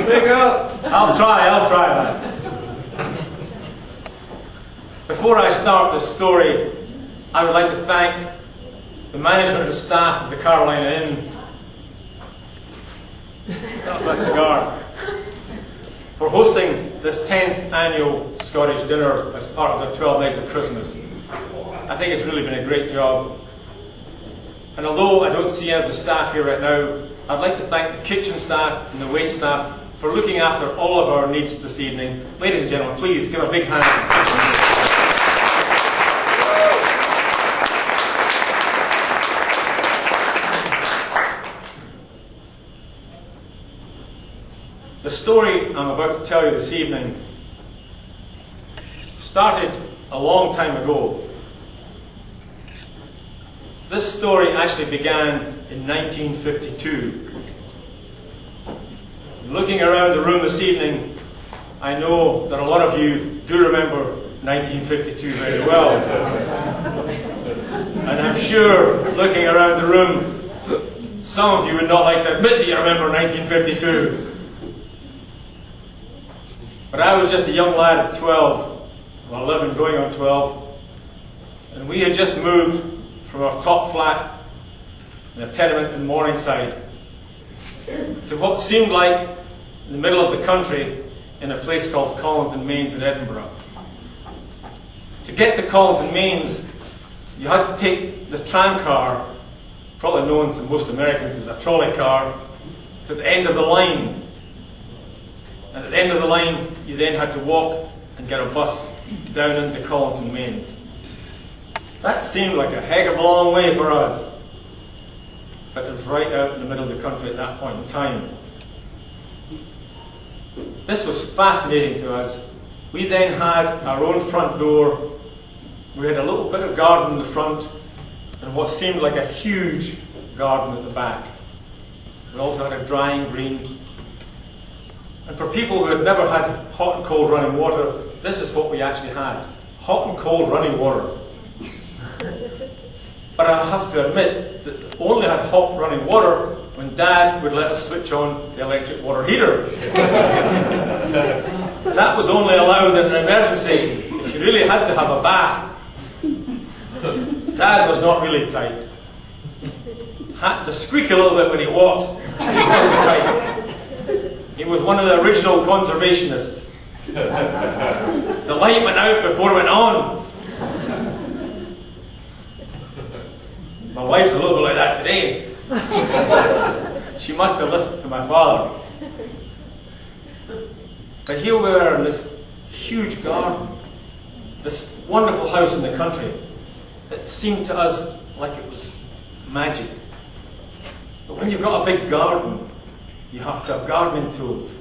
There you go. I'll try that. Before I start this story, I would like to thank the management and staff of the Carolina Inn, that was my cigar, for hosting this 10th annual Scottish dinner as part of their 12 Nights of Christmas. I think it's really been a great job. And although I don't see any of the staff here right now, I'd like to thank the kitchen staff and the wait staff for looking after all of our needs this evening. Ladies and gentlemen, please give a big hand to the kitchen staff. The story I'm about to tell you this evening started a long time ago. This story actually began in 1952. Looking around the room this evening, I know that a lot of you do remember 1952 very well. And I'm sure, looking around the room, some of you would not like to admit that you remember 1952. But I was just a young lad of 12, or 11 going on 12, and we had just moved from our top flat in a tenement in Morningside to what seemed like in the middle of the country in a place called Collington Mains in Edinburgh. To get to Collington Mains, you had to take the tram car, probably known to most Americans as a trolley car, to the end of the line. And at the end of the line, you then had to walk and get a bus down into Collington Mains. That seemed like a heck of a long way for us, but it was right out in the middle of the country at that point in time. This was fascinating to us. We then had our own front door. We had a little bit of garden in the front and what seemed like a huge garden at the back. We also had a drying green. And for people who had never had hot and cold running water, this is what we actually had. Hot and cold running water. But I have to admit that we only had hot running water when Dad would let us switch on the electric water heater. That was only allowed in an emergency if you really had to have a bath. Dad was not really tight. Had to squeak a little bit when he walked. He wasn't tight. He was one of the original conservationists. The light went out before it went on. My wife's a little bit like that today. She must have listened to my father. But here we were in this huge garden, this wonderful house in the country. It seemed to us like it was magic. But when you've got a big garden, you have to have gardening tools.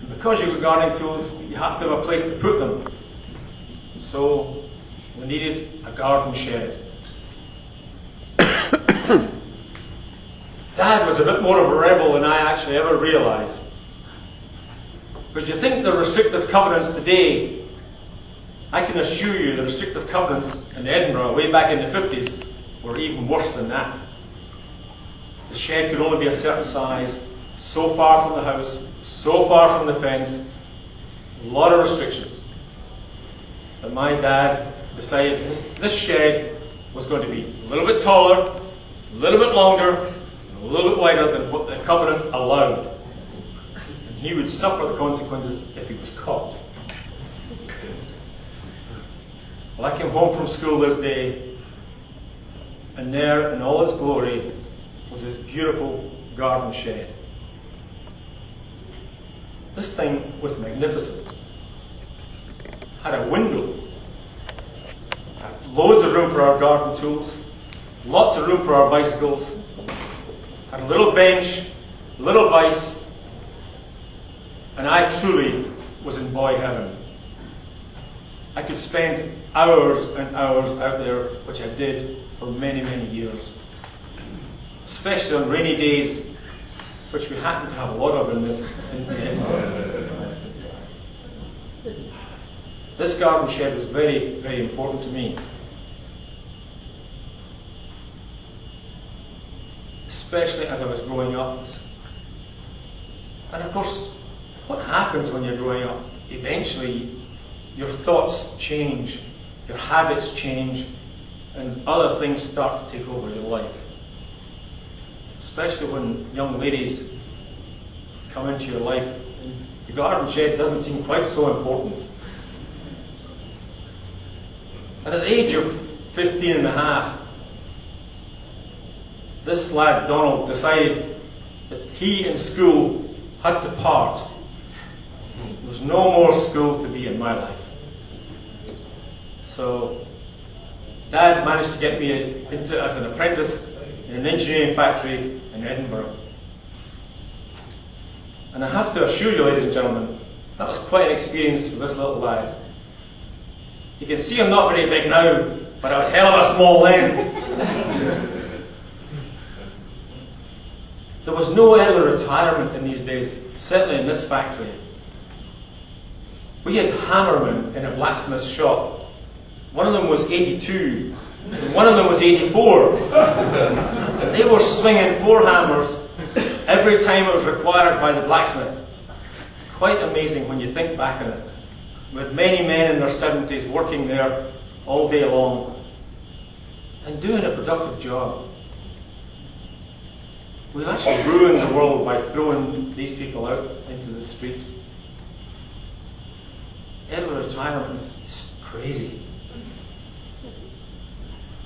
And because you've got gardening tools, you have to have a place to put them. So we needed a garden shed. Dad was a bit more of a rebel than I actually ever realised. Because you think the restrictive covenants today, I can assure you the restrictive covenants in Edinburgh way back in the 50s were even worse than that. The shed could only be a certain size, so far from the house, so far from the fence, a lot of restrictions. But my dad decided this shed was going to be a little bit taller, a little bit longer, and a little bit wider than what the covenants allowed. And he would suffer the consequences if he was caught. Well, I came home from school this day, and there, in all its glory, was this beautiful garden shed. This thing was magnificent. Had a window, had loads of room for our garden tools, lots of room for our bicycles, had a little bench, a little vise, and I truly was in boy heaven. I could spend hours and hours out there, which I did for many, many years. Especially on rainy days, which we happen to have a lot of in the This garden shed was very, very important to me. Especially as I was growing up. And of course, what happens when you're growing up? Eventually, your thoughts change, your habits change, and other things start to take over your life. Especially when young ladies come into your life, and the garden shed doesn't seem quite so important. And at the age of 15 and a half, this lad, Donald, decided that he and school had to part. There was no more school to be in my life. So, Dad managed to get me into as an apprentice in an engineering factory in Edinburgh. And I have to assure you, ladies and gentlemen, that was quite an experience for this little lad. You can see I'm not very big now, but I was hell of a small then. There was no early retirement in these days, certainly in this factory. We had hammermen in a blacksmith shop. One of them was 82, and one of them was 84. And they were swinging 4 hammers every time it was required by the blacksmith. Quite amazing when you think back on it. With many men in their 70s working there all day long and doing a productive job. We've actually ruined the world by throwing these people out into the street. Early retirement is crazy.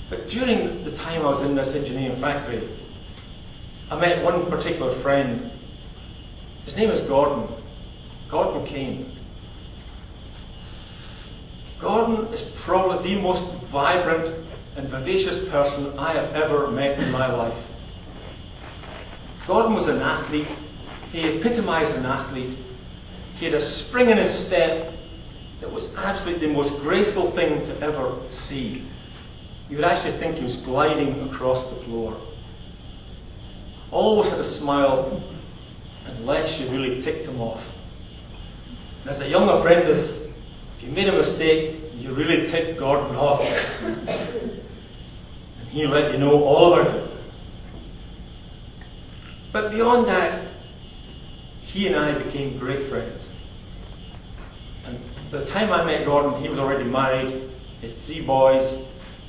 But during the time I was in this engineering factory, I met one particular friend. His name is Gordon Kane. Gordon is probably the most vibrant and vivacious person I have ever met in my life. Gordon was an athlete. He epitomized an athlete. He had a spring in his step that was absolutely the most graceful thing to ever see. You would actually think he was gliding across the floor. Always had a smile, unless you really ticked him off. And as a young apprentice, if you made a mistake, you really ticked Gordon off. And he let you know all about it. But beyond that, he and I became great friends. And by the time I met Gordon, he was already married. He had 3 boys,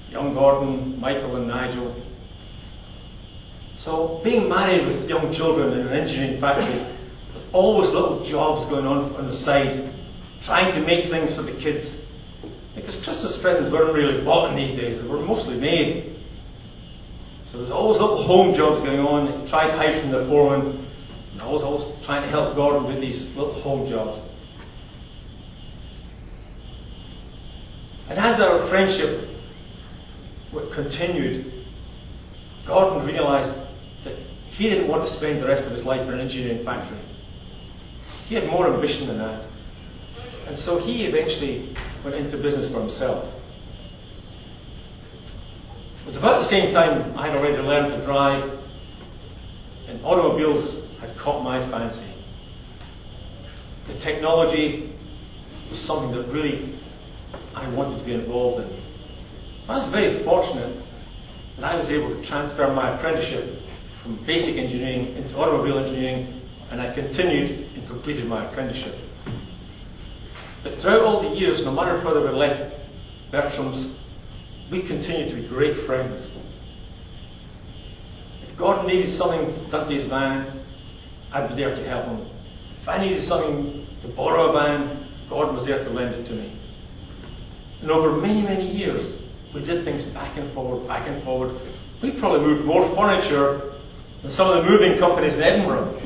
young Gordon, Michael and Nigel. So being married with young children in an engineering factory, there's always little jobs going on the side, trying to make things for the kids. Because Christmas presents weren't really bought in these days, they were mostly made. So there's always little home jobs going on. They tried to hide from the foreman, and I was always trying to help Gordon with these little home jobs. And as our friendship continued, Gordon realized that he didn't want to spend the rest of his life in an engineering factory. He had more ambition than that. And so he eventually went into business for himself. It was about the same time I had already learned to drive, and automobiles had caught my fancy. The technology was something that really I wanted to be involved in. I was very fortunate that I was able to transfer my apprenticeship from basic engineering into automobile engineering, and I continued and completed my apprenticeship. But throughout all the years, no matter whether we left Bertram's, we continued to be great friends. If Gordon needed something done to his van, I'd be there to help him. If I needed something to borrow a van, Gordon was there to lend it to me. And over many, many years, we did things back and forward, back and forward. We probably moved more furniture than some of the moving companies in Edinburgh.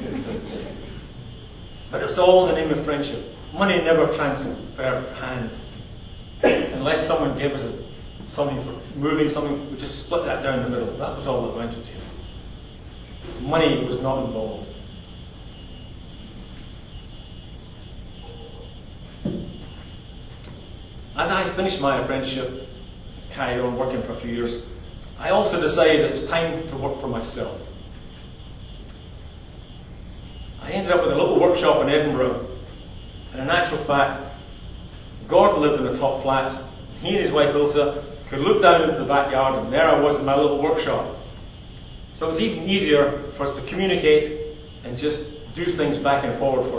But it was all in the name of friendship. Money never transferred hands. Unless someone gave us something for moving something, we just split that down the middle. That was all that went to. Money was not involved. As I finished my apprenticeship, carried on working for a few years, I also decided it was time to work for myself. I ended up with a little workshop in Edinburgh, and in actual fact, Gordon lived in a top flat. He and his wife Ilsa could look down into the backyard, and there I was in my little workshop. So it was even easier for us to communicate and just do things back and forward for